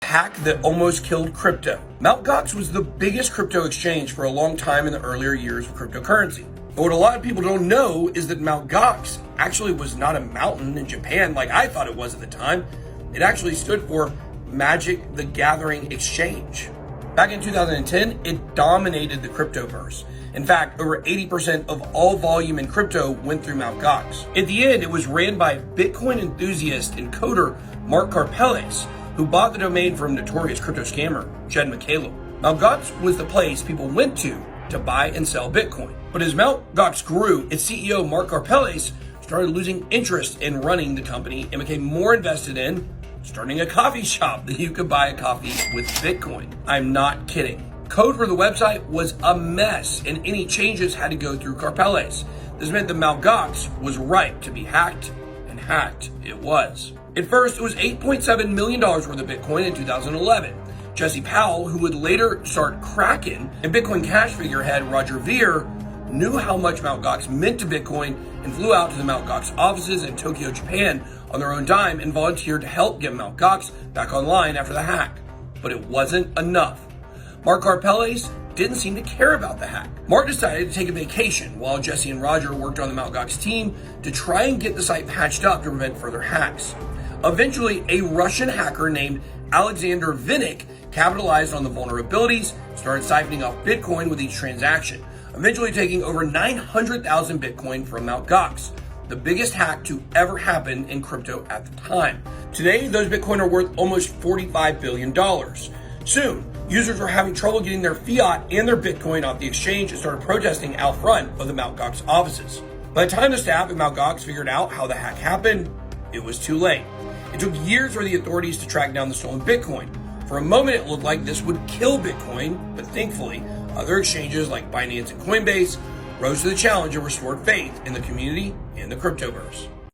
Hack that almost killed crypto. Mt. Gox was the biggest crypto exchange for a long time in the earlier years of cryptocurrency. But what a lot of people don't know is that Mt. Gox actually was not a mountain in Japan like I thought it was at the time. It actually stood for Magic the Gathering Exchange. Back in 2010, it dominated the cryptoverse. In fact, over 80% of all volume in crypto went through Mt. Gox. At the end, it was ran by Bitcoin enthusiast and coder Mark Karpelès, who bought the domain from notorious crypto scammer Jed McCaleb. Mt. Gox was the place people went to buy and sell Bitcoin. But as Mt. Gox grew, its CEO Mark Karpelès started losing interest in running the company and became more invested in starting a coffee shop that you could buy a coffee with Bitcoin. I'm not kidding. Code for the website was a mess, and any changes had to go through Karpelès. This meant that Mt. Gox was ripe to be hacked, and hacked it was. At first, it was $8.7 million worth of Bitcoin in 2011. Jesse Powell, who would later start Kraken, and Bitcoin Cash figurehead Roger Ver knew how much Mt. Gox meant to Bitcoin and flew out to the Mt. Gox offices in Tokyo, Japan on their own dime and volunteered to help get Mt. Gox back online after the hack. But it wasn't enough. Mark Karpelès didn't seem to care about the hack. Mark decided to take a vacation while Jesse and Roger worked on the Mt. Gox team to try and get the site patched up to prevent further hacks. Eventually, a Russian hacker named Alexander Vinnik capitalized on the vulnerabilities, started siphoning off Bitcoin with each transaction, eventually taking over 900,000 Bitcoin from Mt. Gox, the biggest hack to ever happen in crypto at the time. Today, those Bitcoin are worth almost $45 billion. Soon, users were having trouble getting their fiat and their Bitcoin off the exchange and started protesting out front of the Mt. Gox offices. By the time the staff at Mt. Gox figured out how the hack happened, it was too late. It took years for the authorities to track down the stolen Bitcoin. For a moment, it looked like this would kill Bitcoin, but thankfully, other exchanges like Binance and Coinbase rose to the challenge and restored faith in the community and the cryptoverse.